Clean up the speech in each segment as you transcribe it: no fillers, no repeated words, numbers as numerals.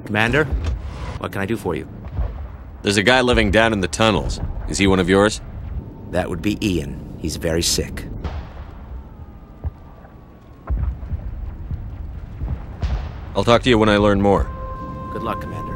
Commander, what can I do for you? There's a guy living down in the tunnels. Is he one of yours? That would be Ian. He's very sick. I'll talk to you when I learn more. Good luck, Commander.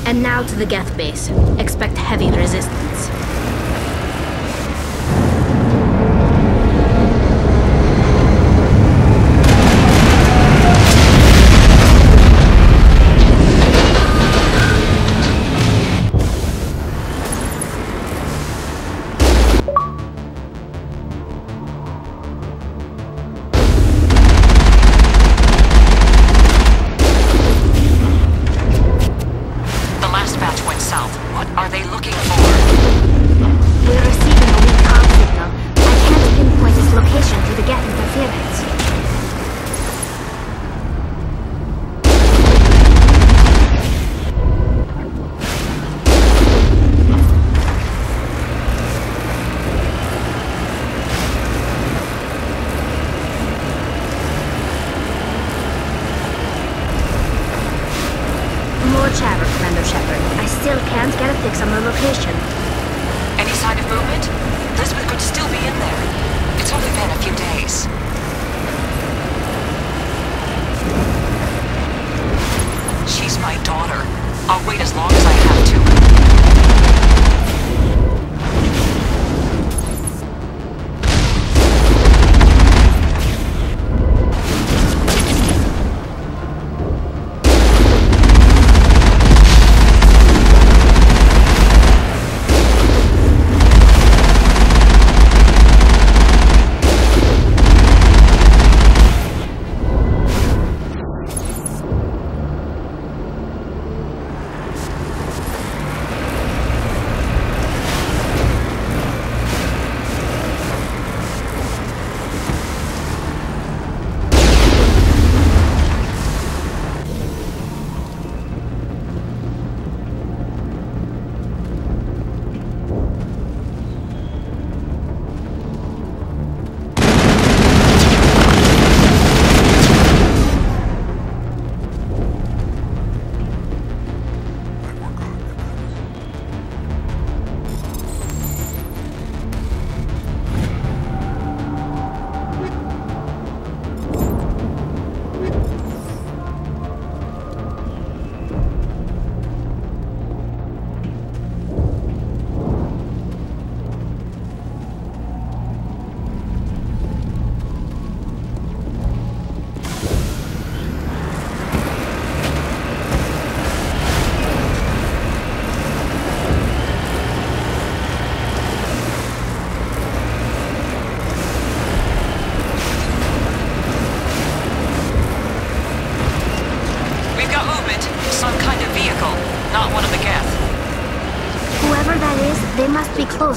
And now to the Geth base. Expect heavy resistance.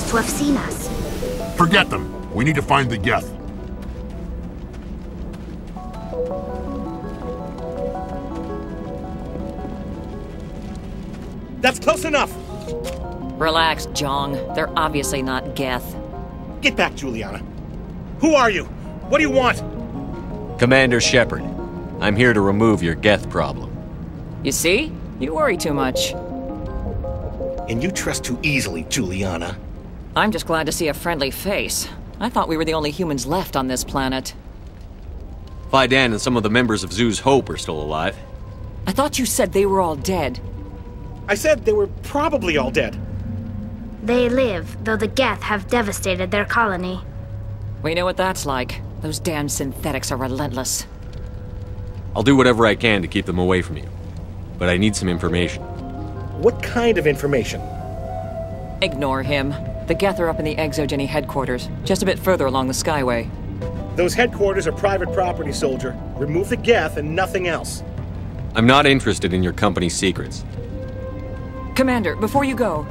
To have seen us. Forget them. We need to find the Geth. That's close enough! Relax, Jong. They're obviously not Geth. Get back, Juliana. Who are you? What do you want? Commander Shepard. I'm here to remove your Geth problem. You see? You worry too much. And you trust too easily, Juliana. I'm just glad to see a friendly face. I thought we were the only humans left on this planet. Fidan and some of the members of Zoo's Hope are still alive. I thought you said they were all dead. I said they were probably all dead. They live, though the Geth have devastated their colony. We know what that's like. Those damn synthetics are relentless. I'll do whatever I can to keep them away from you. But I need some information. What kind of information? Ignore him. The Geth are up in the ExoGeni headquarters, just a bit further along the skyway. Those headquarters are private property, soldier. Remove the Geth and nothing else. I'm not interested in your company's secrets. Commander, before you go,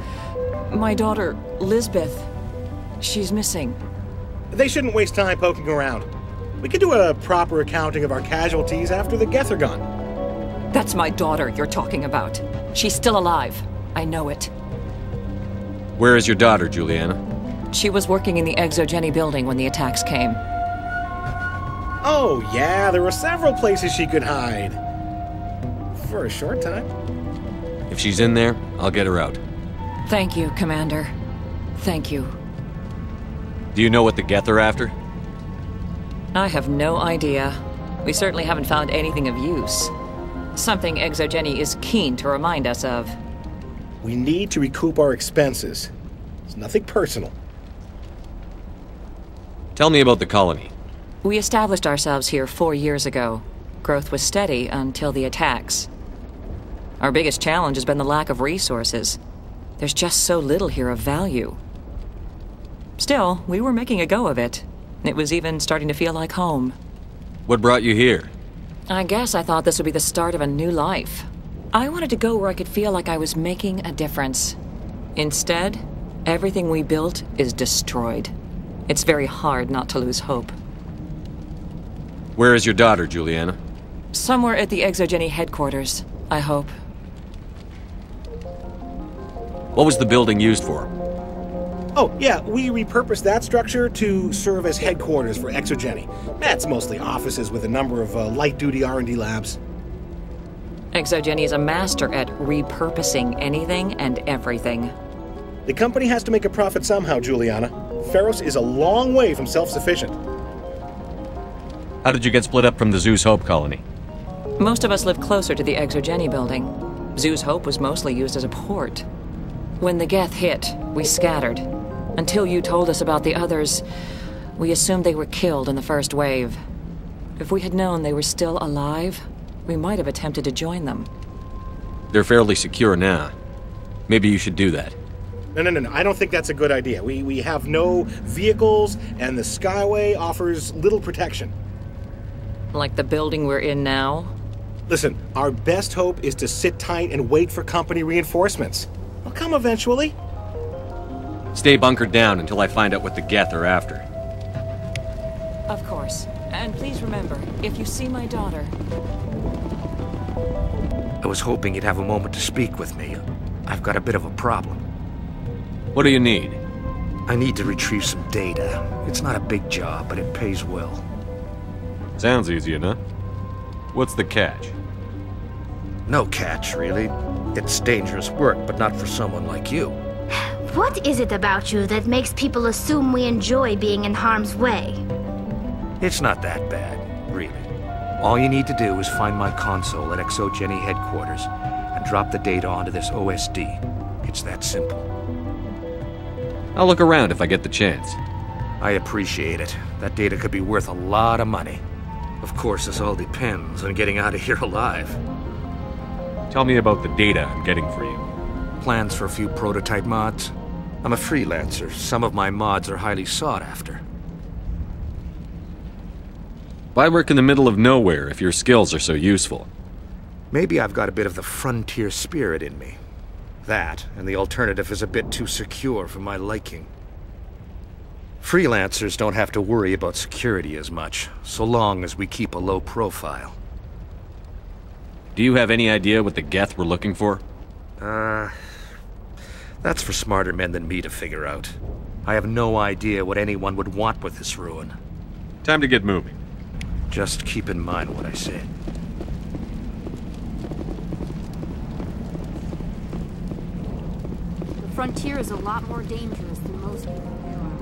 my daughter, Lisbeth, she's missing. They shouldn't waste time poking around. We could do a proper accounting of our casualties after the Geth are gone. That's my daughter you're talking about. She's still alive. I know it. Where is your daughter, Juliana? She was working in the ExoGeni building when the attacks came. Oh, yeah, there were several places she could hide. For a short time. If she's in there, I'll get her out. Thank you, Commander. Thank you. Do you know what the Geth are after? I have no idea. We certainly haven't found anything of use. Something ExoGeni is keen to remind us of. We need to recoup our expenses. It's nothing personal. Tell me about the colony. We established ourselves here 4 years ago. Growth was steady until the attacks. Our biggest challenge has been the lack of resources. There's just so little here of value. Still, we were making a go of it. It was even starting to feel like home. What brought you here? I guess I thought this would be the start of a new life. I wanted to go where I could feel like I was making a difference. Instead, everything we built is destroyed. It's very hard not to lose hope. Where is your daughter, Juliana? Somewhere at the ExoGeni headquarters, I hope. What was the building used for? Oh, yeah, we repurposed that structure to serve as headquarters for ExoGeni. That's mostly offices with a number of light-duty R&D labs. ExoGeni is a master at repurposing anything and everything. The company has to make a profit somehow, Juliana. Feros is a long way from self-sufficient. How did you get split up from the Zeus Hope colony? Most of us live closer to the ExoGeni building. Zeus Hope was mostly used as a port. When the Geth hit, we scattered. Until you told us about the others, we assumed they were killed in the first wave. If we had known they were still alive, we might have attempted to join them. They're fairly secure now. Maybe you should do that. No. I don't think that's a good idea. We have no vehicles, and the skyway offers little protection. Like the building we're in now? Listen, our best hope is to sit tight and wait for company reinforcements. They'll come eventually. Stay bunkered down until I find out what the Geth are after. Of course. And please remember, if you see my daughter... I was hoping you'd have a moment to speak with me. I've got a bit of a problem. What do you need? I need to retrieve some data. It's not a big job, but it pays well. Sounds easy enough. What's the catch? No catch, really. It's dangerous work, but not for someone like you. What is it about you that makes people assume we enjoy being in harm's way? It's not that bad, really. All you need to do is find my console at ExoGeni headquarters and drop the data onto this OSD. It's that simple. I'll look around if I get the chance. I appreciate it. That data could be worth a lot of money. Of course, this all depends on getting out of here alive. Tell me about the data I'm getting for you. Plans for a few prototype mods? I'm a freelancer. Some of my mods are highly sought after. Why work in the middle of nowhere if your skills are so useful? Maybe I've got a bit of the frontier spirit in me. That, and the alternative is a bit too secure for my liking. Freelancers don't have to worry about security as much, so long as we keep a low profile. Do you have any idea what the Geth were looking for? That's for smarter men than me to figure out. I have no idea what anyone would want with this ruin. Time to get moving. Just keep in mind what I said. The frontier is a lot more dangerous than most people realize.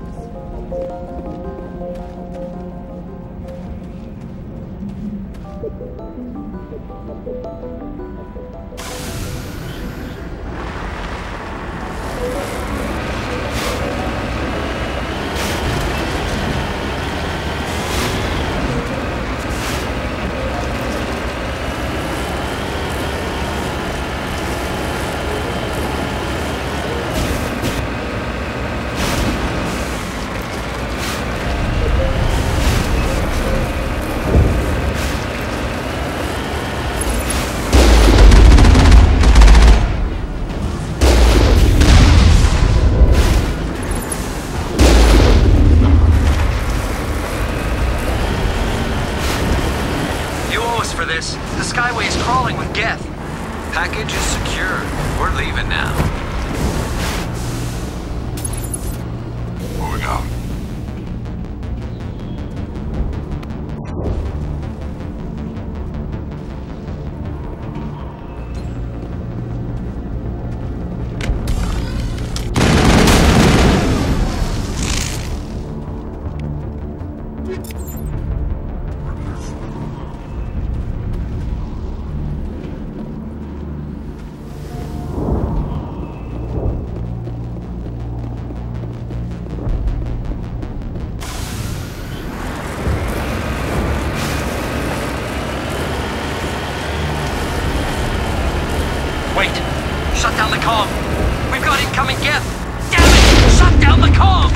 this. The skyway is crawling with Geth. Package is secure. We're leaving now. Moving out. Shut down the comm! We've got incoming Geth! Damn it! Shut down the comm!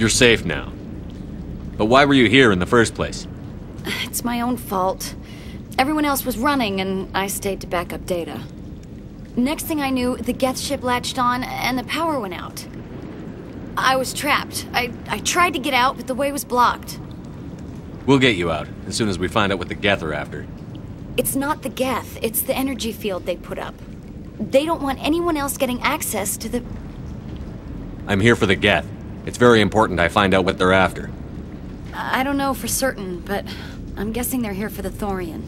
You're safe now. But why were you here in the first place? It's my own fault. Everyone else was running, and I stayed to back up data. Next thing I knew, the Geth ship latched on, and the power went out. I was trapped. I tried to get out, but the way was blocked. We'll get you out, as soon as we find out what the Geth are after. It's not the Geth, it's the energy field they put up. They don't want anyone else getting access to the... I'm here for the Geth. It's very important I find out what they're after. I don't know for certain, but I'm guessing they're here for the Thorian.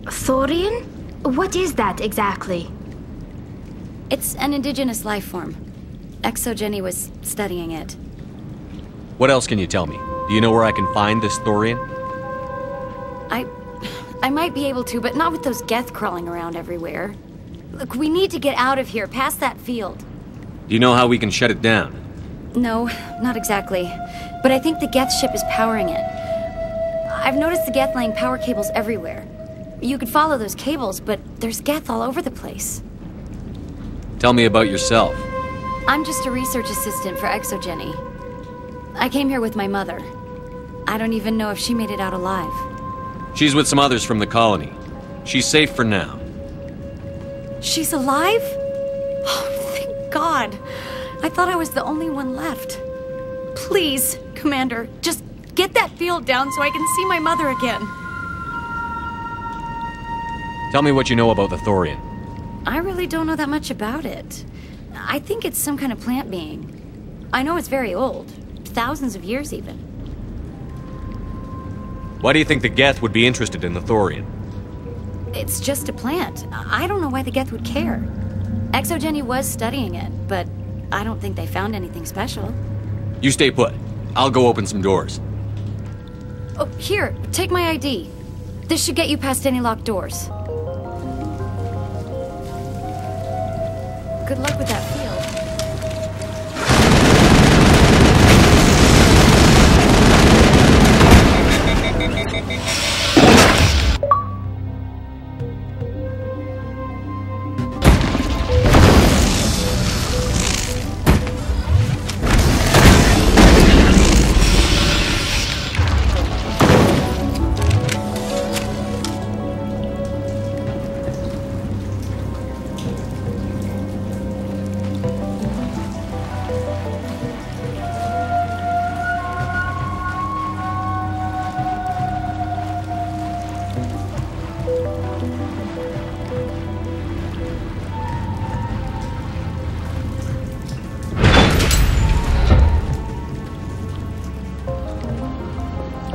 Thorian? What is that exactly? It's an indigenous life form. ExoGeni was studying it. What else can you tell me? Do you know where I can find this Thorian? I might be able to, but not with those Geth crawling around everywhere. Look, we need to get out of here, past that field. Do you know how we can shut it down? No, not exactly. But I think the Geth ship is powering it. I've noticed the Geth laying power cables everywhere. You could follow those cables, but there's Geth all over the place. Tell me about yourself. I'm just a research assistant for ExoGeni. I came here with my mother. I don't even know if she made it out alive. She's with some others from the colony. She's safe for now. She's alive? Oh, thank God. I thought I was the only one left. Please, Commander, just get that field down so I can see my mother again. Tell me what you know about the Thorian. I really don't know that much about it. I think it's some kind of plant being. I know it's very old. Thousands of years, even. Why do you think the Geth would be interested in the Thorian? It's just a plant. I don't know why the Geth would care. ExoGeni was studying it, but I don't think they found anything special. You stay put. I'll go open some doors. Oh, here, take my ID. This should get you past any locked doors. Good luck with that field.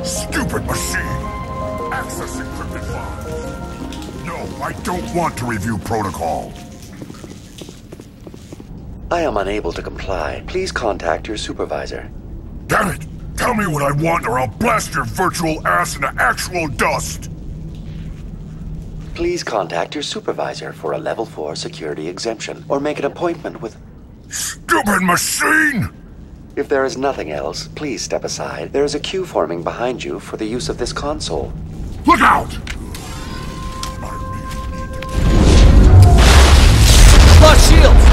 Stupid machine! Access encrypted files. No, I don't want to review protocol. I am unable to comply. Please contact your supervisor. Damn it! Tell me what I want or I'll blast your virtual ass into actual dust! Please contact your supervisor for a Level 4 security exemption, or make an appointment with... Stupid machine! If there is nothing else, please step aside. There is a queue forming behind you for the use of this console. Look out! Lock shields!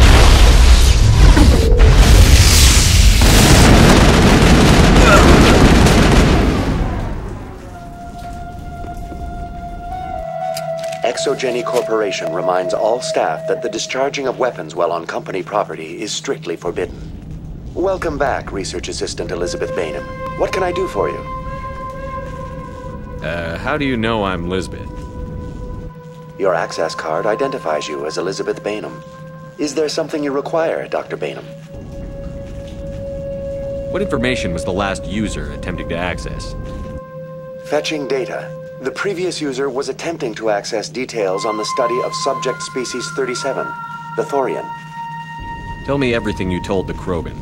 ExoGeni Corporation reminds all staff that the discharging of weapons while on company property is strictly forbidden. Welcome back, Research Assistant Elizabeth Bainham. What can I do for you? How do you know I'm Lisbeth? Your access card identifies you as Elizabeth Bainham. Is there something you require, Dr. Bainham? What information was the last user attempting to access? Fetching data. The previous user was attempting to access details on the study of Subject Species 37, the Thorian. Tell me everything you told the Krogan.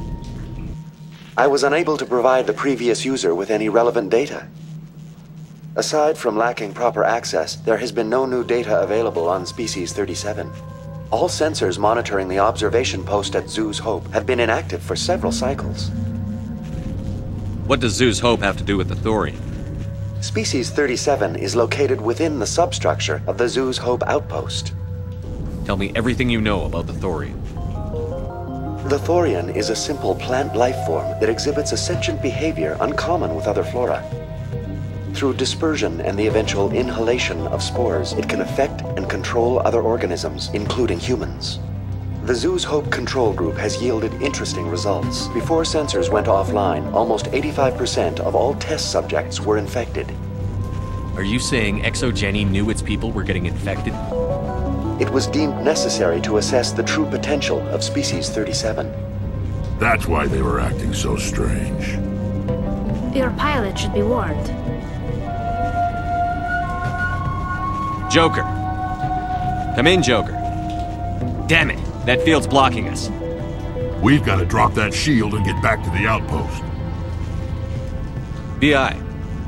I was unable to provide the previous user with any relevant data. Aside from lacking proper access, there has been no new data available on Species 37. All sensors monitoring the observation post at Zoo's Hope have been inactive for several cycles. What does Zoo's Hope have to do with the Thorian? Species 37 is located within the substructure of the Zoo's Hope outpost. Tell me everything you know about the Thorian. The Thorian is a simple plant life form that exhibits a sentient behavior uncommon with other flora. Through dispersion and the eventual inhalation of spores, it can affect and control other organisms, including humans. The zoo's Hope control group has yielded interesting results. Before sensors went offline, almost 85% of all test subjects were infected. Are you saying ExoGeni knew its people were getting infected? It was deemed necessary to assess the true potential of Species 37. That's why they were acting so strange. Your pilot should be warned. Joker! Come in, Joker. Damn it! That field's blocking us. We've got to drop that shield and get back to the outpost. BI,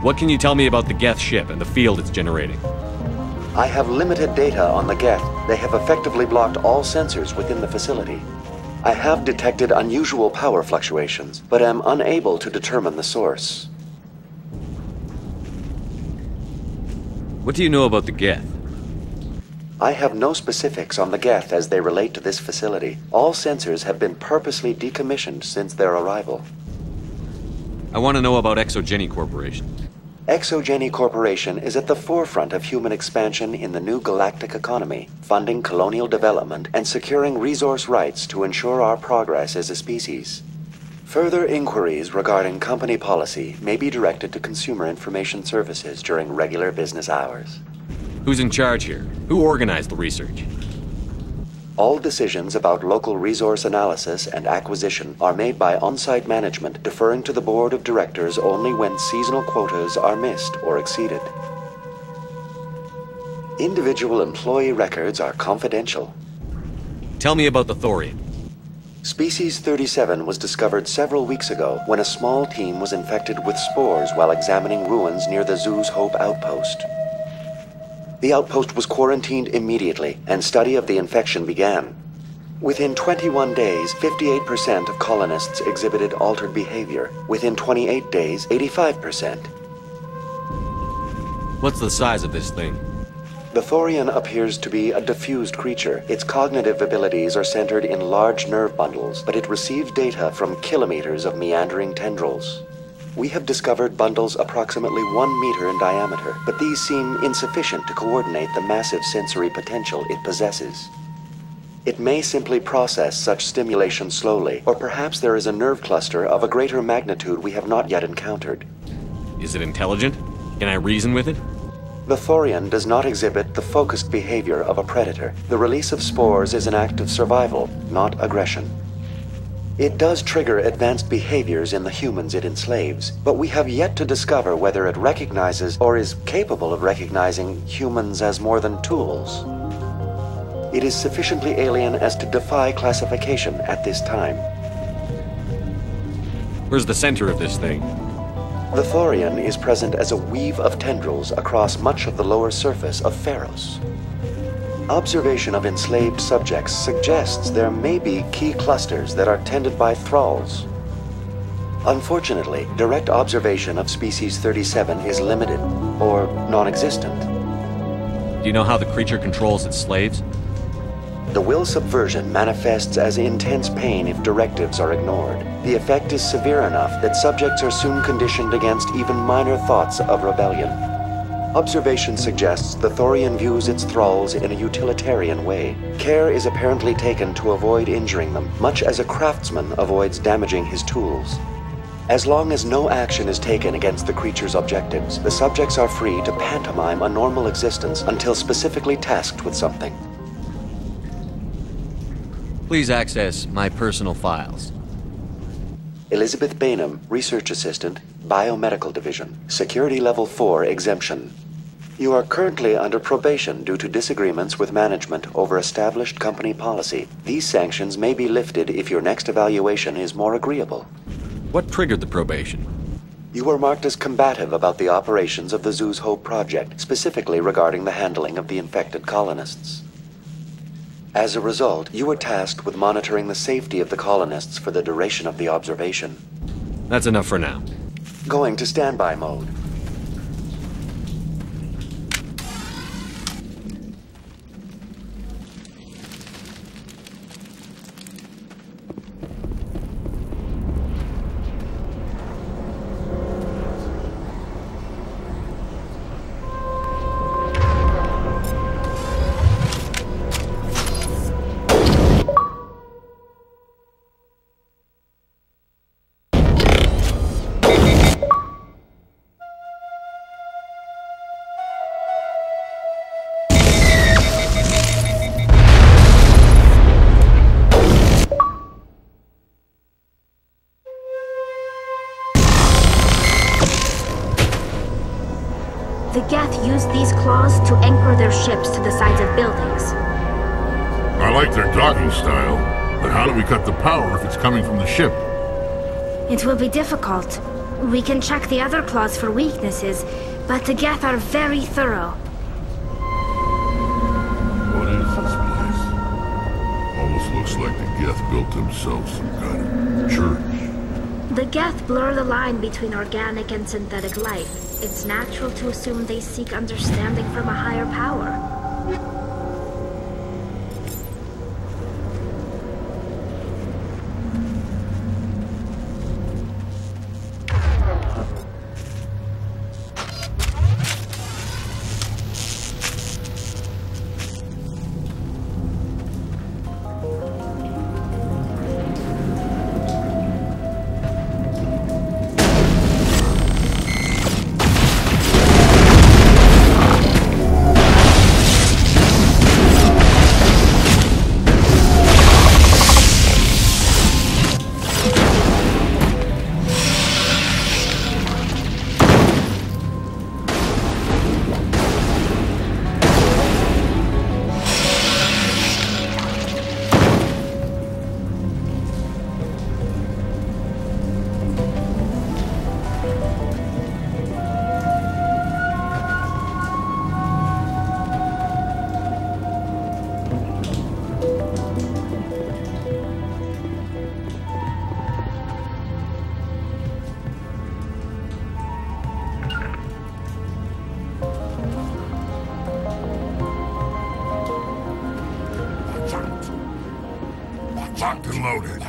what can you tell me about the Geth ship and the field it's generating? I have limited data on the Geth. They have effectively blocked all sensors within the facility. I have detected unusual power fluctuations, but am unable to determine the source. What do you know about the Geth? I have no specifics on the Geth as they relate to this facility. All sensors have been purposely decommissioned since their arrival. I want to know about ExoGeni Corporation. ExoGeni Corporation is at the forefront of human expansion in the new galactic economy, funding colonial development and securing resource rights to ensure our progress as a species. Further inquiries regarding company policy may be directed to Consumer Information Services during regular business hours. Who's in charge here? Who organized the research? All decisions about local resource analysis and acquisition are made by on-site management, deferring to the board of directors only when seasonal quotas are missed or exceeded. Individual employee records are confidential. Tell me about the Thorian. Species 37 was discovered several weeks ago when a small team was infected with spores while examining ruins near the zoo's Hope outpost. The outpost was quarantined immediately, and study of the infection began. Within 21 days, 58% of colonists exhibited altered behavior. Within 28 days, 85%. What's the size of this thing? The Thorian appears to be a diffused creature. Its cognitive abilities are centered in large nerve bundles, but it receives data from kilometers of meandering tendrils. We have discovered bundles approximately 1 meter in diameter, but these seem insufficient to coordinate the massive sensory potential it possesses. It may simply process such stimulation slowly, or perhaps there is a nerve cluster of a greater magnitude we have not yet encountered. Is it intelligent? Can I reason with it? The Thorian does not exhibit the focused behavior of a predator. The release of spores is an act of survival, not aggression. It does trigger advanced behaviors in the humans it enslaves, but we have yet to discover whether it recognizes or is capable of recognizing humans as more than tools. It is sufficiently alien as to defy classification at this time. Where's the center of this thing? The Thorian is present as a weave of tendrils across much of the lower surface of Feros. Observation of enslaved subjects suggests there may be key clusters that are tended by thralls. Unfortunately, direct observation of Species 37 is limited, or non-existent. Do you know how the creature controls its slaves? The will subversion manifests as intense pain if directives are ignored. The effect is severe enough that subjects are soon conditioned against even minor thoughts of rebellion. Observation suggests the Thorian views its thralls in a utilitarian way. Care is apparently taken to avoid injuring them, much as a craftsman avoids damaging his tools. As long as no action is taken against the creature's objectives, the subjects are free to pantomime a normal existence until specifically tasked with something. Please access my personal files. Elizabeth Bainham, Research Assistant, Biomedical Division, Security Level 4 exemption. You are currently under probation due to disagreements with management over established company policy. These sanctions may be lifted if your next evaluation is more agreeable. What triggered the probation? You were marked as combative about the operations of the Zoo's Hope project, specifically regarding the handling of the infected colonists. As a result, you were tasked with monitoring the safety of the colonists for the duration of the observation. That's enough for now. Going to standby mode. The Geth use these claws to anchor their ships to the sides of buildings. I like their docking style, but how do we cut the power if it's coming from the ship? It will be difficult. We can check the other claws for weaknesses, but the Geth are very thorough. What is this place? Almost looks like the Geth built themselves some kind of church. The Geth blur the line between organic and synthetic life. It's natural to assume they seek understanding from a higher power. Locked and loaded.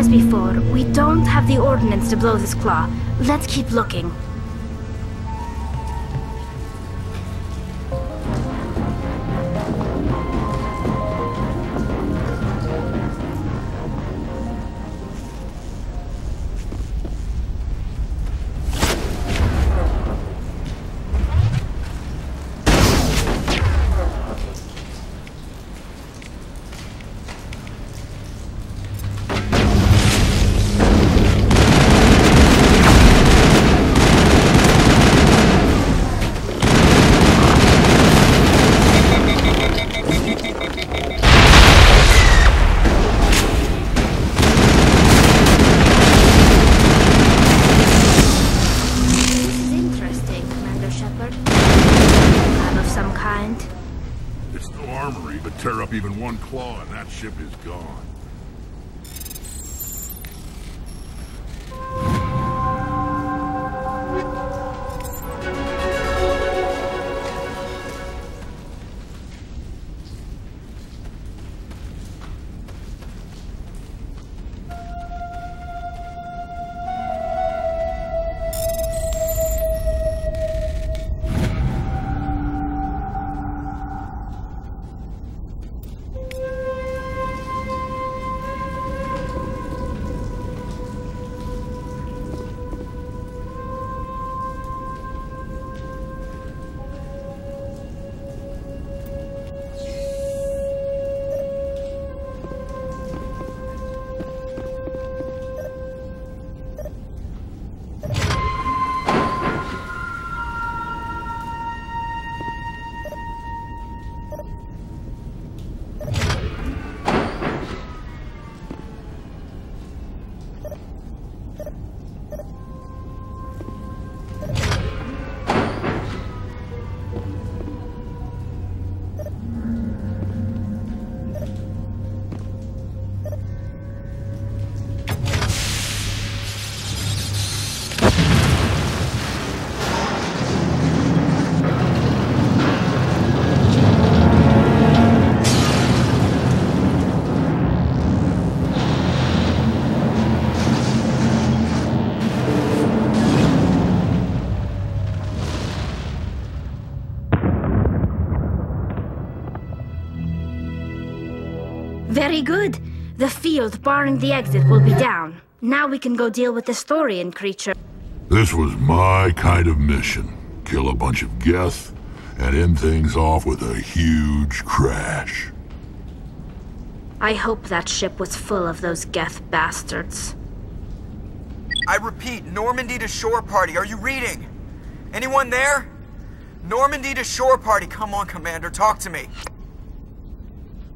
Before, we don't have the ordnance to blow this claw. Let's keep looking. Drop even one claw and that ship is gone. Very good. The field barring the exit will be down. Now we can go deal with this Thorian creature. This was my kind of mission. Kill a bunch of Geth, and end things off with a huge crash. I hope that ship was full of those Geth bastards. I repeat, Normandy to shore party. Are you reading? Anyone there? Normandy to shore party. Come on, Commander, talk to me.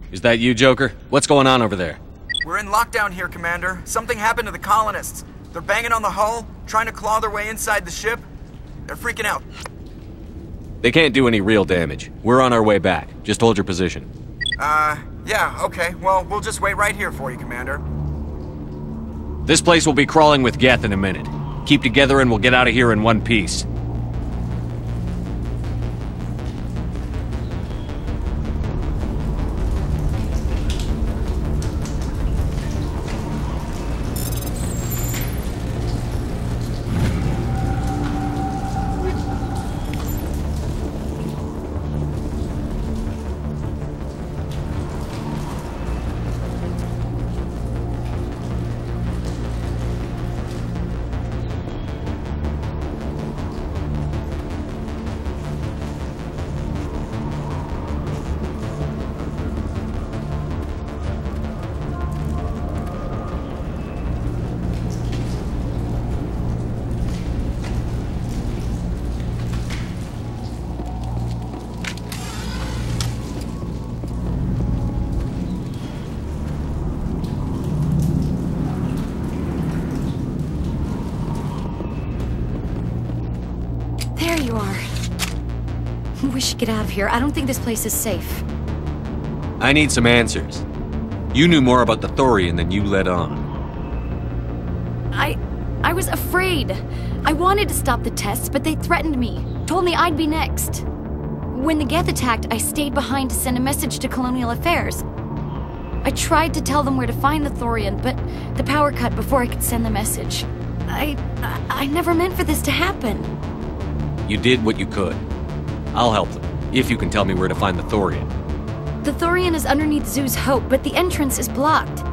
Is that you, Joker? What's going on over there? We're in lockdown here, Commander. Something happened to the colonists. They're banging on the hull, trying to claw their way inside the ship. They're freaking out. They can't do any real damage. We're on our way back. Just hold your position. Yeah, okay. Well, we'll just wait right here for you, Commander. This place will be crawling with Geth in a minute. Keep together and we'll get out of here in one piece. There you are. We should get out of here. I don't think this place is safe. I need some answers. You knew more about the Thorian than you let on. I was afraid. I wanted to stop the tests, but they threatened me. Told me I'd be next. When the Geth attacked, I stayed behind to send a message to Colonial Affairs. I tried to tell them where to find the Thorian, but the power cut before I could send the message. I never meant for this to happen. You did what you could. I'll help them, if you can tell me where to find the Thorian. The Thorian is underneath Zoo's Hope, but the entrance is blocked.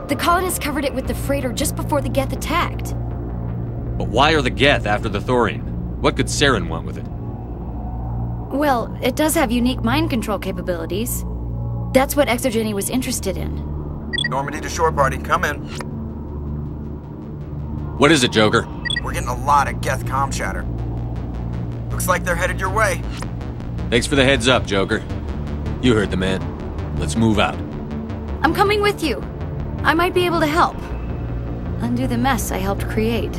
The colonists covered it with the freighter just before the Geth attacked. But why are the Geth after the Thorian? What could Saren want with it? Well, it does have unique mind control capabilities. That's what ExoGeni was interested in. Normandy to shore party, come in. What is it, Joker? We're getting a lot of Geth comm chatter. Looks like they're headed your way. Thanks for the heads up, Joker. You heard the man. Let's move out. I'm coming with you. I might be able to help. Undo the mess I helped create.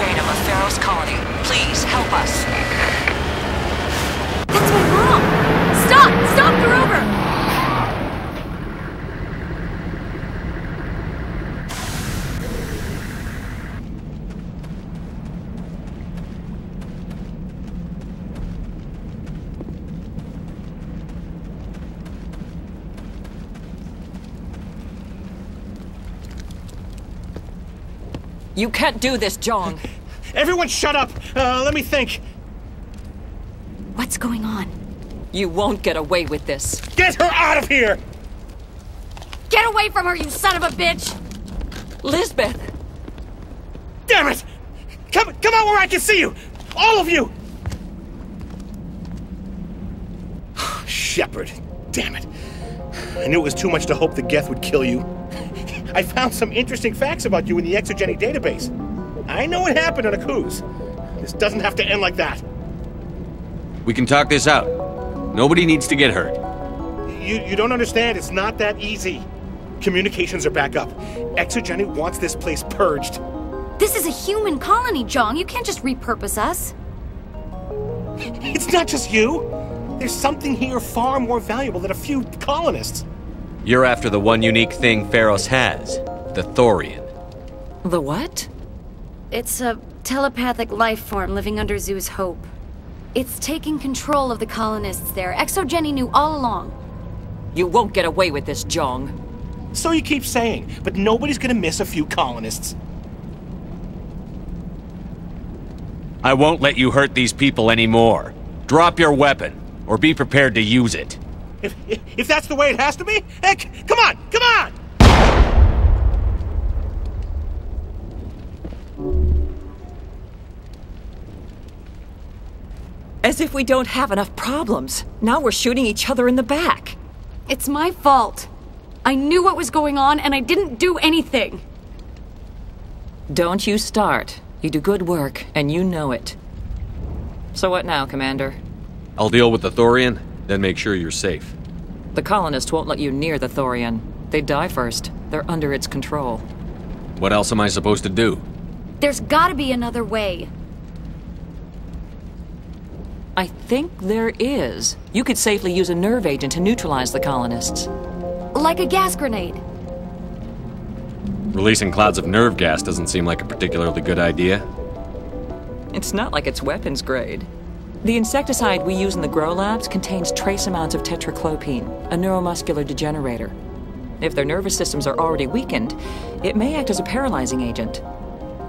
Phantom of Feros colony. Please, help us. That's my mom! Stop! Stop, Grover! You can't do this, Jong. Everyone shut up! Let me think. What's going on? You won't get away with this. Get her out of here! Get away from her, you son of a bitch! Lisbeth! Damn it! Come out where I can see you! All of you! Shepard, damn it. I knew it was too much to hope the Geth would kill you. I found some interesting facts about you in the ExoGeni database. I know it happened on a cruise. This doesn't have to end like that. We can talk this out. Nobody needs to get hurt. You don't understand. It's not that easy. Communications are back up. ExoGeni wants this place purged. This is a human colony, Jong. You can't just repurpose us. It's not just you. There's something here far more valuable than a few colonists. You're after the one unique thing Feros has, the Thorian. The what? It's a telepathic life form living under Zeus' hope. It's taking control of the colonists there. ExoGeni knew all along. You won't get away with this, Jong. So you keep saying, but nobody's gonna miss a few colonists. I won't let you hurt these people anymore. Drop your weapon, or be prepared to use it. If that's the way it has to be, heck, come on, come on! As if we don't have enough problems. Now we're shooting each other in the back. It's my fault. I knew what was going on, and I didn't do anything. Don't you start. You do good work, and you know it. So what now, Commander? I'll deal with the Thorian, then make sure you're safe. The colonists won't let you near the Thorian. They'd die first. They're under its control. What else am I supposed to do? There's gotta be another way. I think there is. You could safely use a nerve agent to neutralize the colonists. Like a gas grenade. Releasing clouds of nerve gas doesn't seem like a particularly good idea. It's not like it's weapons grade. The insecticide we use in the grow labs contains trace amounts of tetraclopine, a neuromuscular degenerator. If their nervous systems are already weakened, it may act as a paralyzing agent.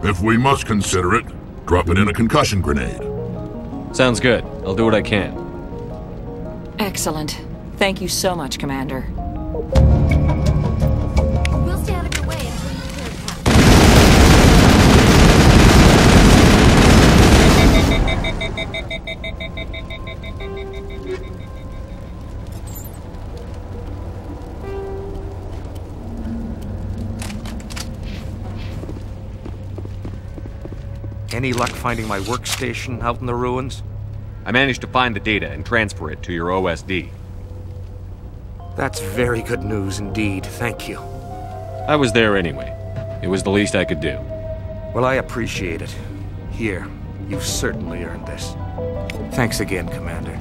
If we must consider it, drop it in a concussion grenade. Sounds good. I'll do what I can. Excellent. Thank you so much, Commander. We'll stay out of your way until you clear the path. Any luck finding my workstation out in the ruins? I managed to find the data and transfer it to your OSD. That's very good news indeed, thank you. I was there anyway. It was the least I could do. Well, I appreciate it. Here, you've certainly earned this. Thanks again, Commander.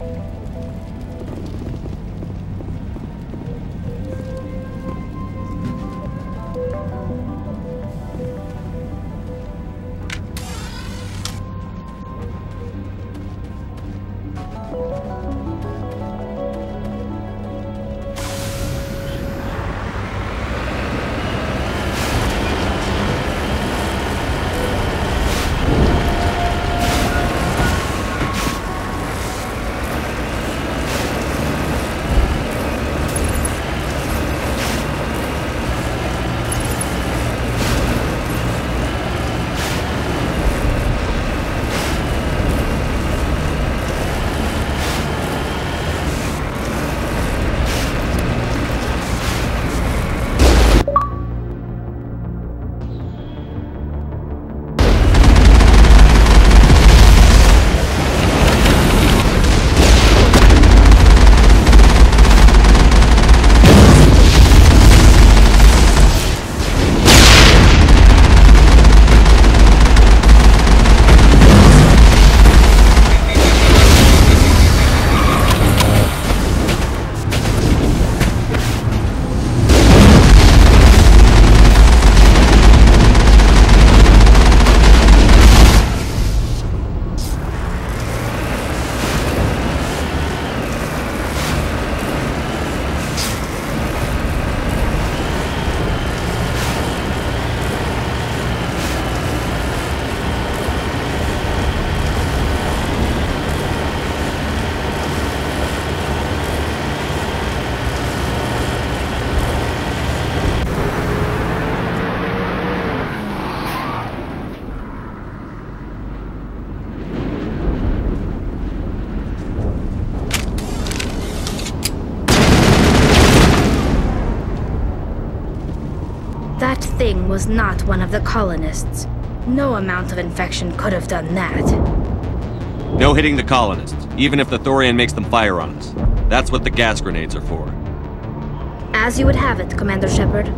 was not one of the colonists. No amount of infection could have done that. No hitting the colonists, even if the Thorian makes them fire on us. That's what the gas grenades are for. As you would have it, Commander Shepard.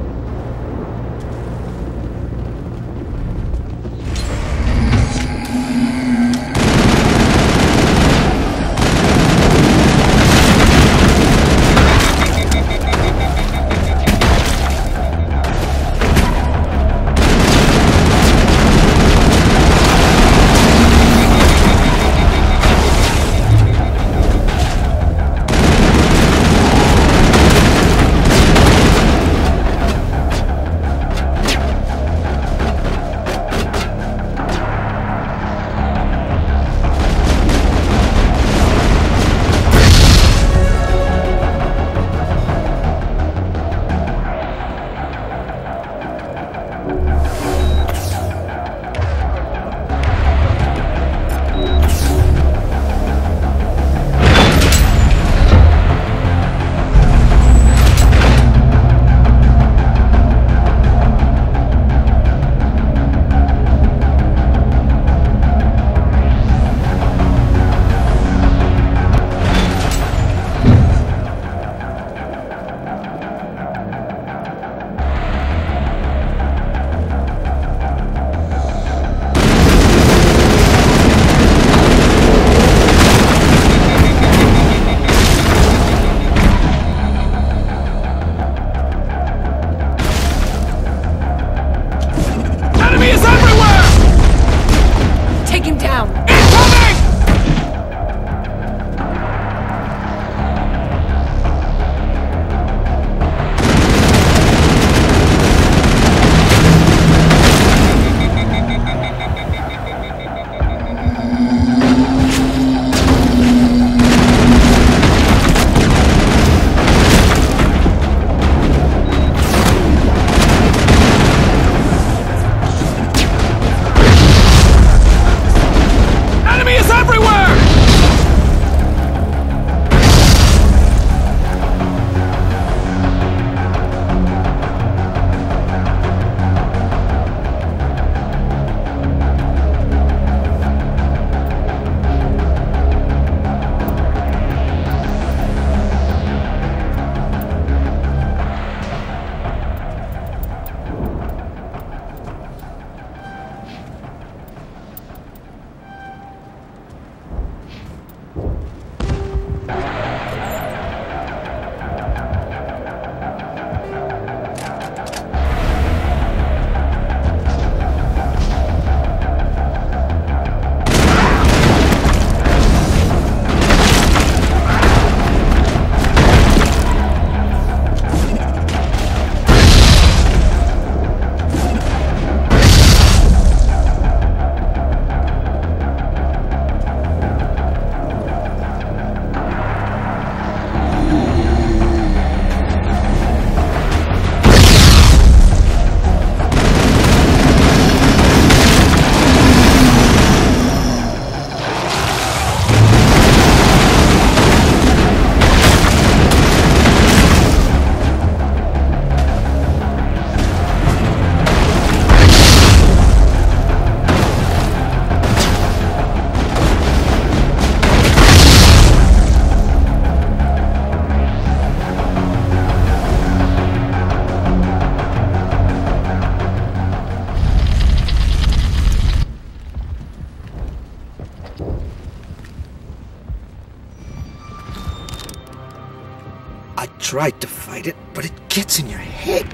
I tried to fight it, but it gets in your head.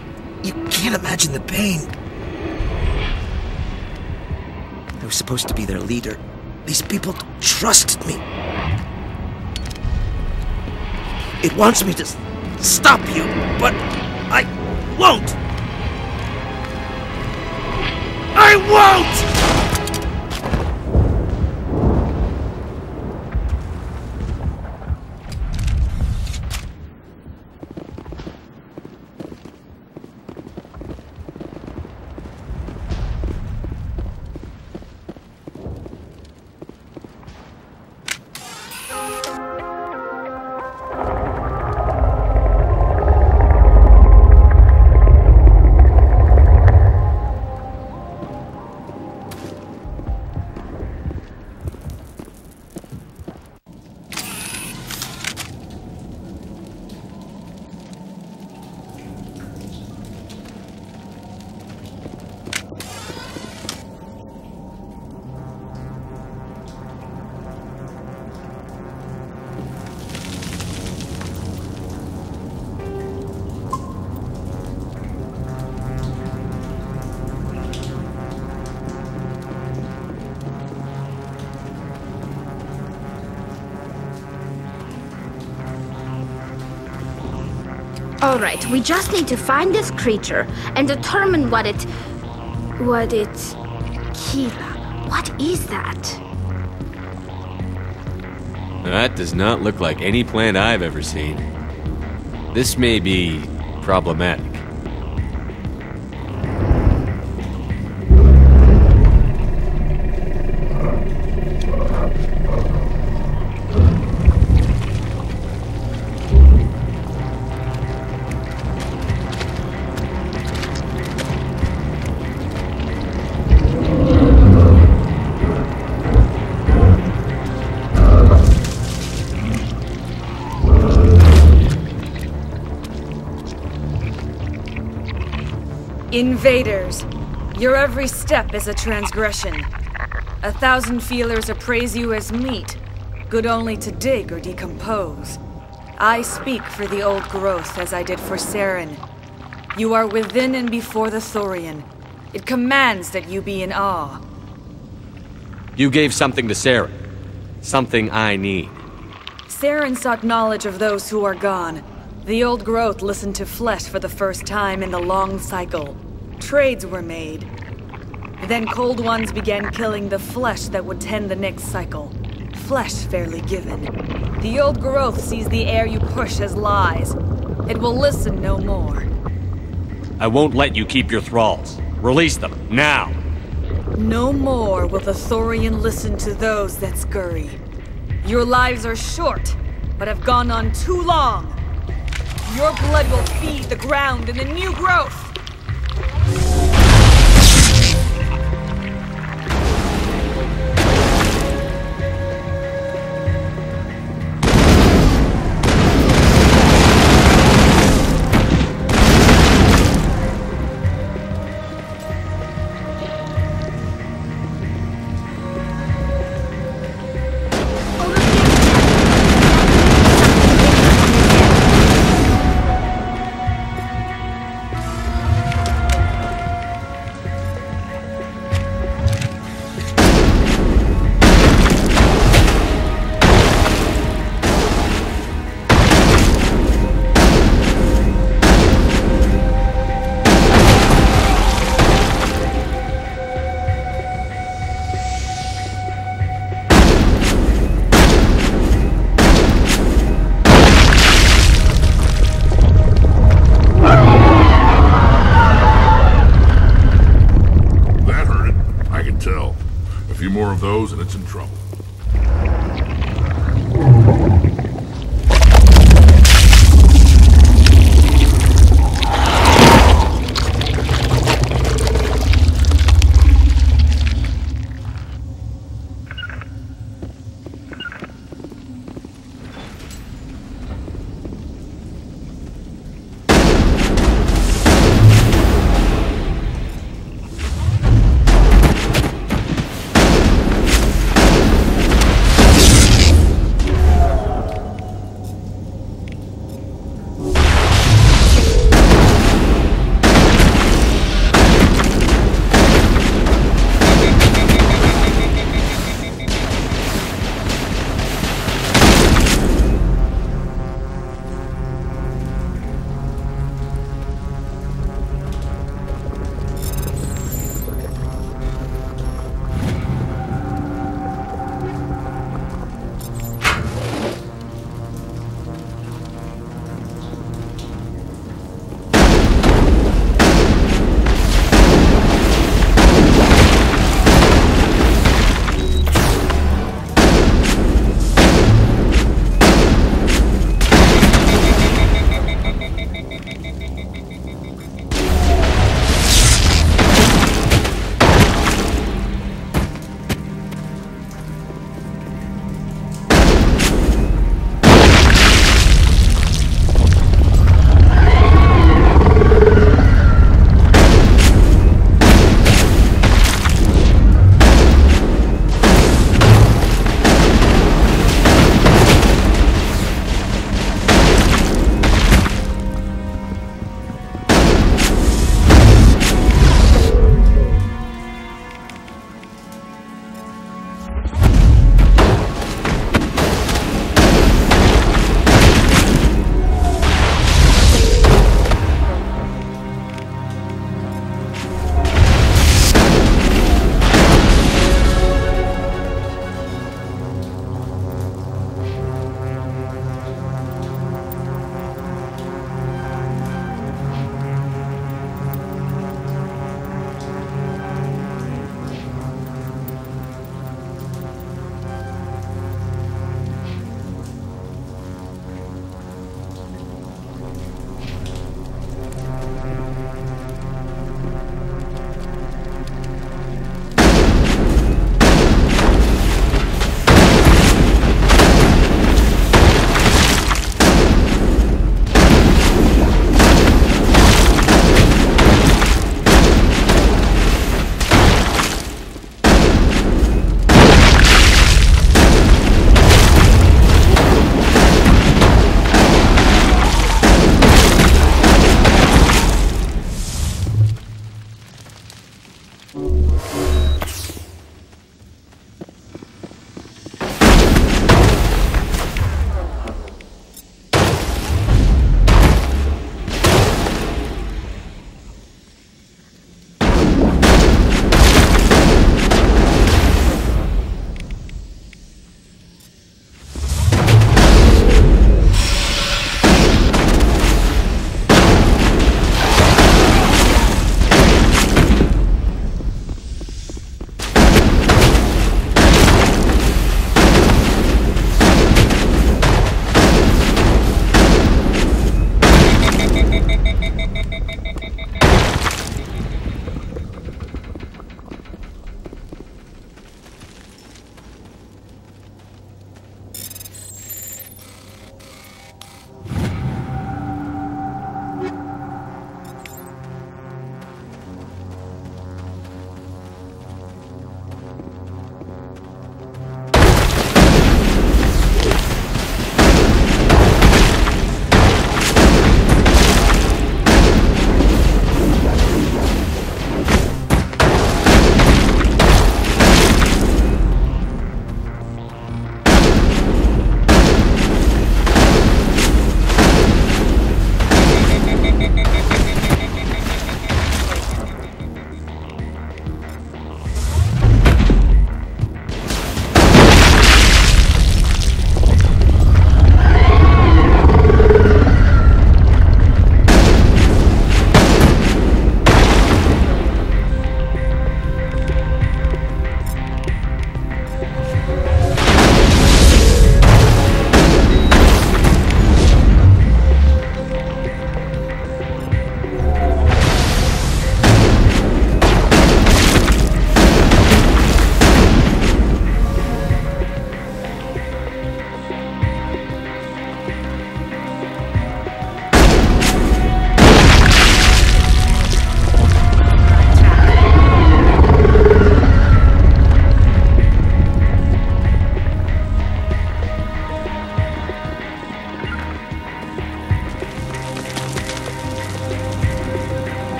You can't imagine the pain. I was supposed to be their leader. These people trusted me. It wants me to stop you, but I won't! I won't! Alright, we just need to find this creature and determine what it... Kila, what is that? That does not look like any plant I've ever seen. This may be problematic. Invaders, your every step is a transgression. 1,000 feelers appraise you as meat, good only to dig or decompose. I speak for the old growth as I did for Saren. You are within and before the Thorian. It commands that you be in awe. You gave something to Saren. Something I need. Saren sought knowledge of those who are gone. The old growth listened to flesh for the first time in the long cycle. Trades were made. Then cold ones began killing the flesh that would tend the next cycle. Flesh fairly given. The old growth sees the air you push as lies. It will listen no more. I won't let you keep your thralls. Release them, now! No more will the Thorian listen to those that scurry. Your lives are short, but have gone on too long. Your blood will feed the ground and the new growth! More of those and it's in trouble.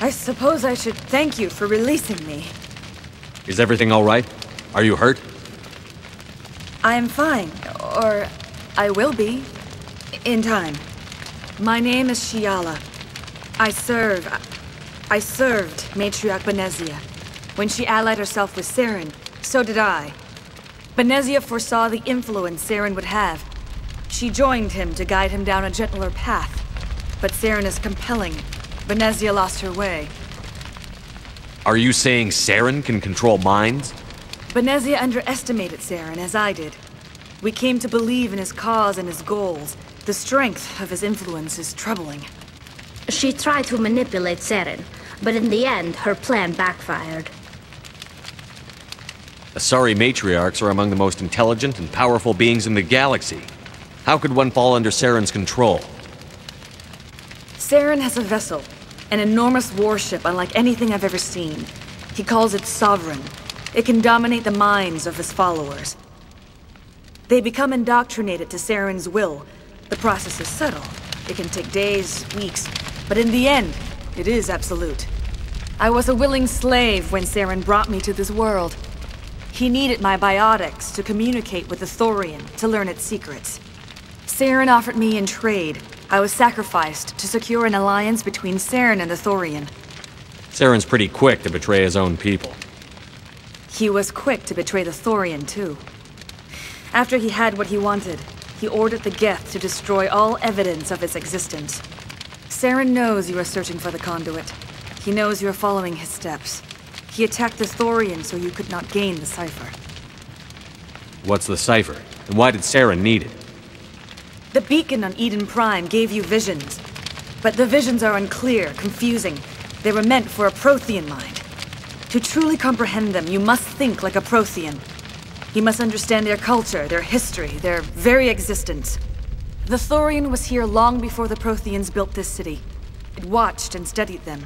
I suppose I should thank you for releasing me. Is everything all right? Are you hurt? I am fine, or I will be, in time. My name is Shiala. I served Matriarch Benezia. When she allied herself with Saren, so did I. Benezia foresaw the influence Saren would have. She joined him to guide him down a gentler path. But Saren is compelling. Benezia lost her way. Are you saying Saren can control minds? Benezia underestimated Saren, as I did. We came to believe in his cause and his goals. The strength of his influence is troubling. She tried to manipulate Saren, but in the end, her plan backfired. Asari matriarchs are among the most intelligent and powerful beings in the galaxy. How could one fall under Saren's control? Saren has a vessel, an enormous warship unlike anything I've ever seen. He calls it Sovereign. It can dominate the minds of his followers. They become indoctrinated to Saren's will. The process is subtle. It can take days, weeks, but in the end, it is absolute. I was a willing slave when Saren brought me to this world. He needed my biotics to communicate with the Thorian, to learn its secrets. Saren offered me in trade. I was sacrificed to secure an alliance between Saren and the Thorian. Saren's pretty quick to betray his own people. He was quick to betray the Thorian, too. After he had what he wanted, he ordered the Geth to destroy all evidence of its existence. Saren knows you are searching for the conduit. He knows you are following his steps. He attacked the Thorian so you could not gain the cipher. What's the cipher? And why did Saren need it? The beacon on Eden Prime gave you visions. But the visions are unclear, confusing. They were meant for a Prothean mind. To truly comprehend them, you must think like a Prothean. You must understand their culture, their history, their very existence. The Thorian was here long before the Protheans built this city. It watched and studied them.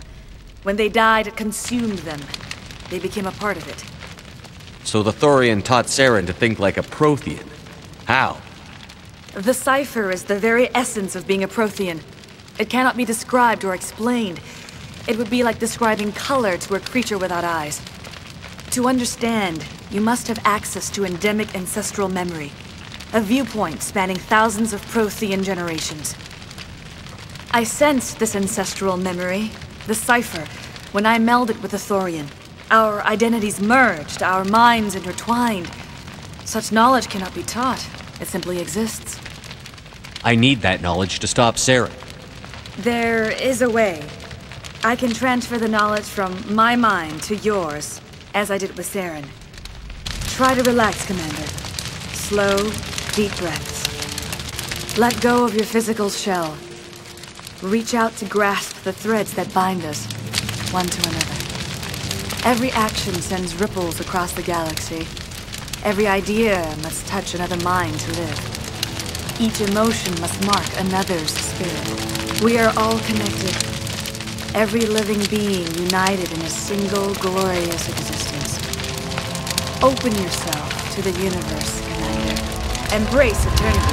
When they died, it consumed them. They became a part of it. So the Thorian taught Saren to think like a Prothean. How? The cipher is the very essence of being a Prothean. It cannot be described or explained. It would be like describing color to a creature without eyes. To understand, you must have access to endemic ancestral memory. A viewpoint spanning thousands of Prothean generations. I sensed this ancestral memory, the cipher, when I melded with the Thorian. Our identities merged, our minds intertwined. Such knowledge cannot be taught. It simply exists. I need that knowledge to stop Saren. There is a way. I can transfer the knowledge from my mind to yours, as I did with Saren. Try to relax, Commander. Slow, deep breaths. Let go of your physical shell. Reach out to grasp the threads that bind us, one to another. Every action sends ripples across the galaxy. Every idea must touch another mind to live. Each emotion must mark another's spirit. We are all connected. Every living being united in a single glorious existence. Open yourself to the universe, Commander. Embrace eternity.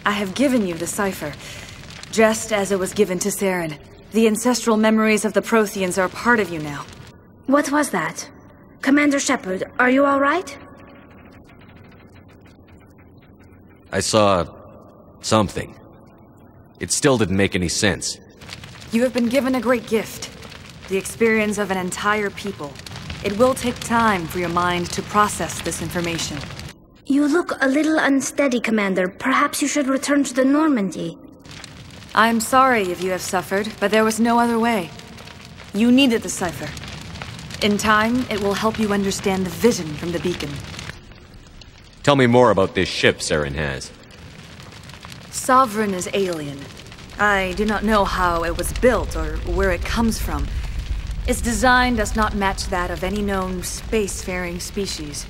I have given you the cipher, just as it was given to Saren. The ancestral memories of the Protheans are part of you now. What was that? Commander Shepard, are you all right? I saw something. It still didn't make any sense. You have been given a great gift. The experience of an entire people. It will take time for your mind to process this information. You look a little unsteady, Commander. Perhaps you should return to the Normandy. I'm sorry if you have suffered, but there was no other way. You needed the cipher. In time, it will help you understand the vision from the beacon. Tell me more about this ship Saren has. Sovereign is alien. I do not know how it was built or where it comes from. Its design does not match that of any known spacefaring species.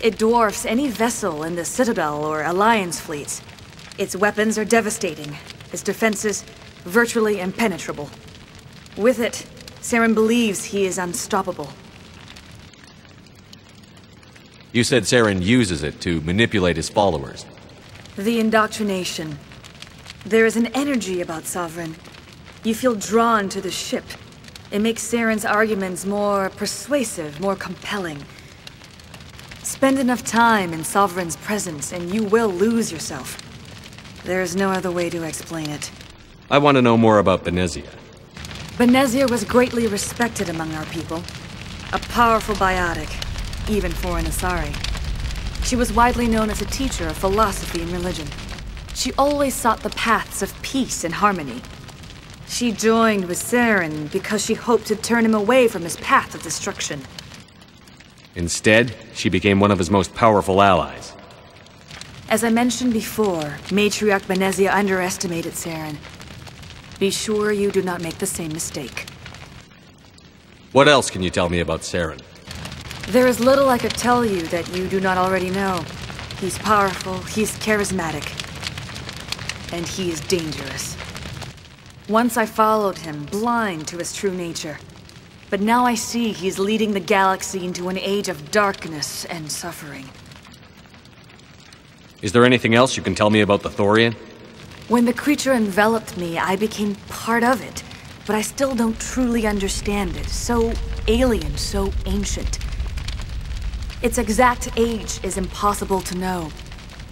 It dwarfs any vessel in the Citadel or Alliance fleets. Its weapons are devastating, its defenses virtually impenetrable. With it, Saren believes he is unstoppable. You said Saren uses it to manipulate his followers. The indoctrination. There is an energy about Sovereign. You feel drawn to the ship. It makes Saren's arguments more persuasive, more compelling. Spend enough time in Sovereign's presence and you will lose yourself. There is no other way to explain it. I want to know more about Benezia. Benezia was greatly respected among our people. A powerful biotic, even for an Asari. She was widely known as a teacher of philosophy and religion. She always sought the paths of peace and harmony. She joined with Saren because she hoped to turn him away from his path of destruction. Instead, she became one of his most powerful allies. As I mentioned before, Matriarch Benezia underestimated Saren. Be sure you do not make the same mistake. What else can you tell me about Saren? There is little I could tell you that you do not already know. He's powerful, he's charismatic, and he is dangerous. Once I followed him, blind to his true nature. But now I see he's leading the galaxy into an age of darkness and suffering. Is there anything else you can tell me about the Thorian? When the creature enveloped me, I became part of it, but I still don't truly understand it. So alien, so ancient. Its exact age is impossible to know.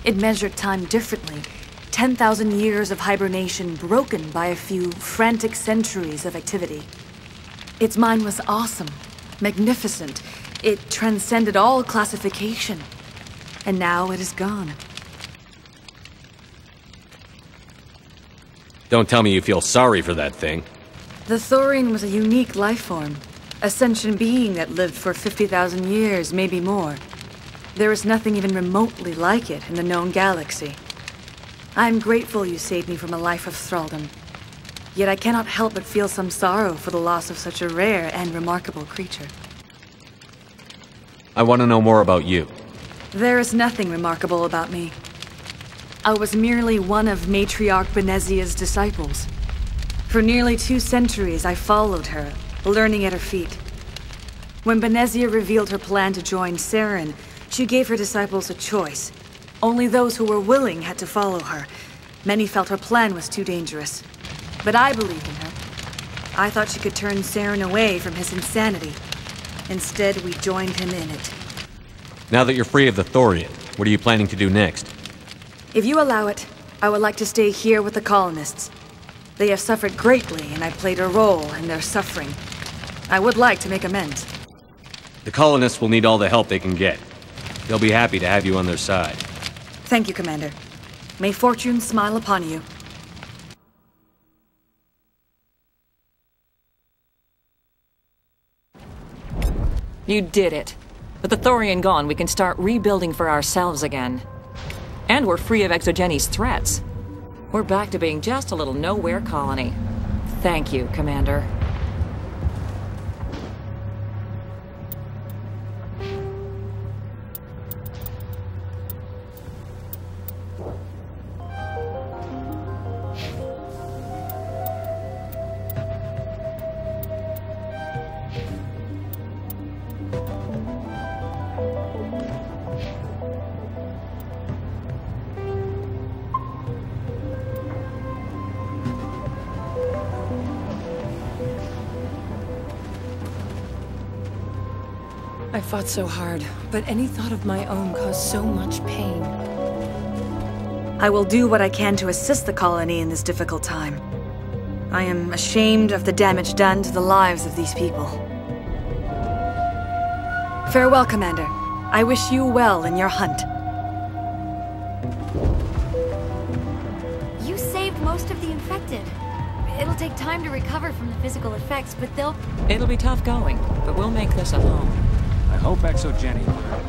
It measured time differently. 10,000 years of hibernation broken by a few frantic centuries of activity. Its mind was awesome, magnificent. It transcended all classification. And now it is gone. Don't tell me you feel sorry for that thing. The Thorian was a unique life form. A sentient being that lived for 50,000 years, maybe more. There is nothing even remotely like it in the known galaxy. I'm grateful you saved me from a life of thraldom. Yet I cannot help but feel some sorrow for the loss of such a rare and remarkable creature. I want to know more about you. There is nothing remarkable about me. I was merely one of Matriarch Benezia's disciples. For nearly 2 centuries I followed her, learning at her feet. When Benezia revealed her plan to join Saren, she gave her disciples a choice. Only those who were willing had to follow her. Many felt her plan was too dangerous. But I believed in her. I thought she could turn Saren away from his insanity. Instead, we joined him in it. Now that you're free of the Thorian, what are you planning to do next? If you allow it, I would like to stay here with the colonists. They have suffered greatly, and I played a role in their suffering. I would like to make amends. The colonists will need all the help they can get. They'll be happy to have you on their side. Thank you, Commander. May fortune smile upon you. You did it. With the Thorian gone, we can start rebuilding for ourselves again. And we're free of ExoGeni's threats. We're back to being just a little nowhere colony. Thank you, Commander. I fought so hard, but any thought of my own caused so much pain. I will do what I can to assist the colony in this difficult time. I am ashamed of the damage done to the lives of these people. Farewell, Commander. I wish you well in your hunt. You saved most It'll take time to recover from the physical effects, but they'll... It'll be tough going, but we'll make this a home. I hope ExoGeni will help.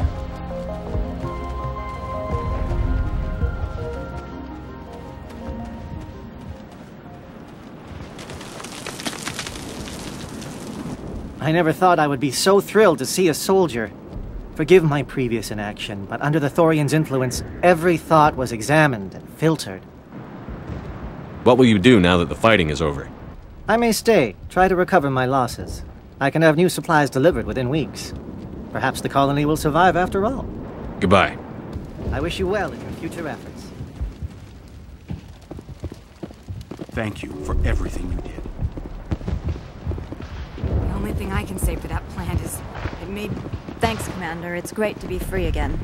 I never thought I would be so thrilled to see a soldier. Forgive my previous inaction, but under the Thorian's influence, every thought was examined and filtered. What will you do now that the fighting is over? I may stay, try to recover my losses. I can have new supplies delivered within weeks. Perhaps the colony will survive after all. Goodbye. I wish you well in your future efforts. Thank you for everything you did. The only thing I can say for that plant is it made... Thanks, Commander. It's great to be free again.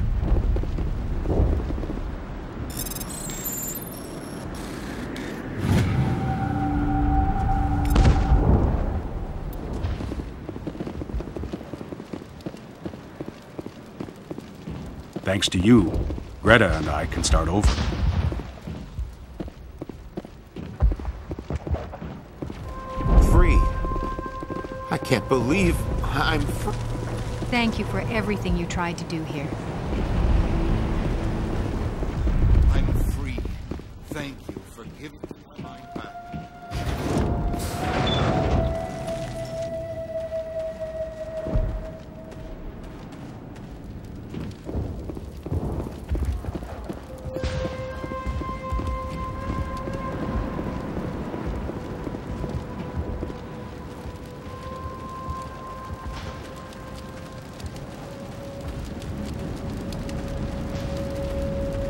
Thanks to you, Greta and I can start over. Free. I can't believe I'm free. Thank you for everything you tried to do here. I'm free. Thank you for giving me my mind back.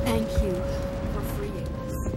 Thank you for freeing us.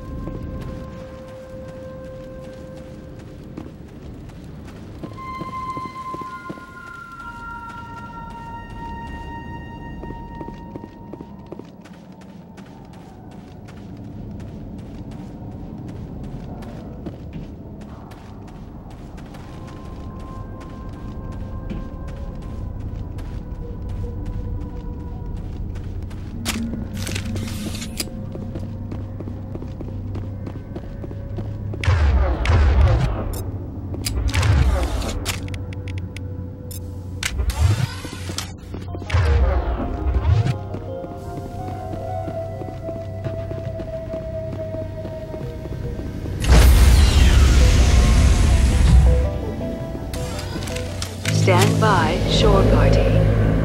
Stand by, shore party.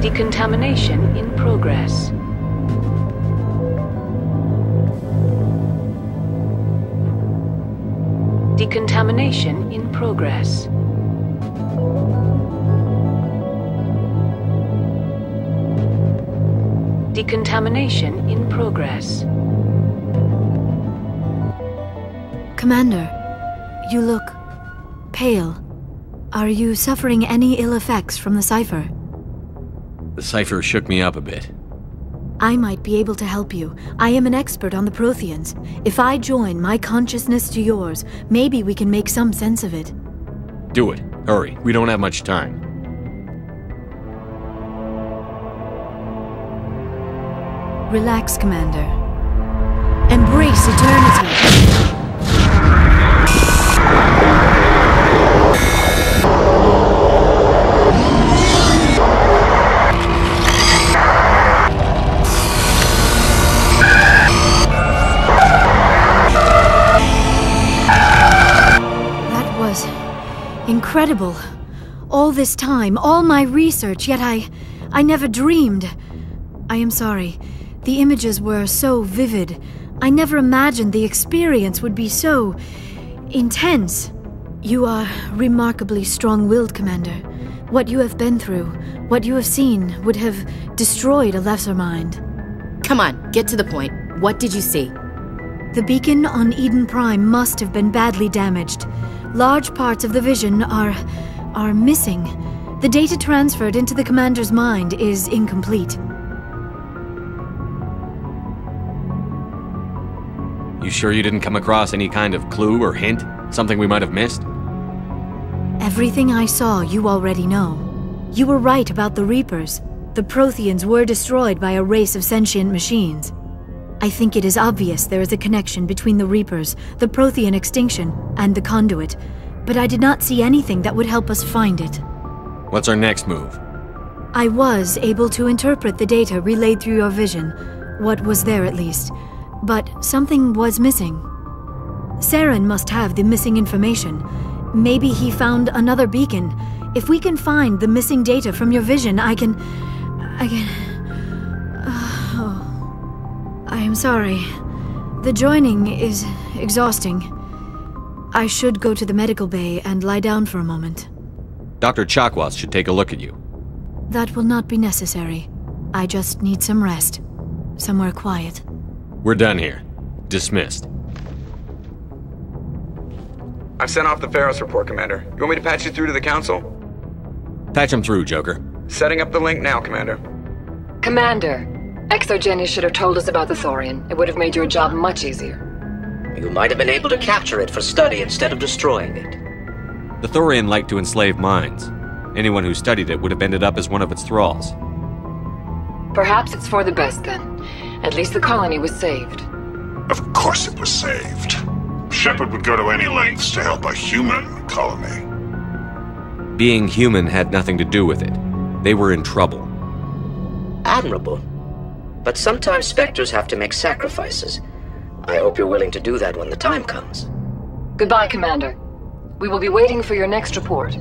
Decontamination in progress. Decontamination in progress. Decontamination in progress. Commander, you look pale. Are you suffering any ill effects from the cipher? The cipher shook me up a bit. I might be able to help you. I am an expert on the Protheans. If I join my consciousness to yours, maybe we can make some sense of it. Do it. Hurry. We don't have much time. Relax, Commander. Embrace eternity. Incredible. All this time, all my research, yet I never dreamed. I am sorry. The images were so vivid. I never imagined the experience would be so intense. You are remarkably strong-willed, Commander. What you have been through, what you have seen, would have destroyed a lesser mind. Come on, get to the point. What did you see? The beacon on Eden Prime must have been badly damaged. Large parts of the vision are missing. The data transferred into the commander's mind is incomplete. You sure you didn't come across any kind of clue or hint? Something we might have missed? Everything I saw, you already know. You were right about the Reapers. The Protheans were destroyed by a race of sentient machines. I think it is obvious there is a connection between the Reapers, the Prothean extinction, and the conduit, but I did not see anything that would help us find it. What's our next move? I was able to interpret the data relayed through your vision, what was there at least, but something was missing. Saren must have the missing information. Maybe he found another beacon. If we can find the missing data from your vision, I can... I am sorry. The joining is exhausting. I should go to the medical bay and lie down for a moment. Dr. Chakwas should take a look at you. That will not be necessary. I just need some rest. Somewhere quiet. We're done here. Dismissed. I've sent off the Feros report, Commander. You want me to patch you through to the Council? Patch him through, Joker. Setting up the link now, Commander. Commander, ExoGeni should have told us about the Thorian. It would have made your job much easier. You might have been able to capture it for study instead of destroying it. The Thorian liked to enslave minds. Anyone who studied it would have ended up as one of its thralls. Perhaps it's for the best then. At least the colony was saved. Of course it was saved. Shepard would go to any lengths to help a human colony. Being human had nothing to do with it. They were in trouble. Admirable. But sometimes Spectres have to make sacrifices. I hope you're willing to do that when the time comes. Goodbye, Commander. We will be waiting for your next report.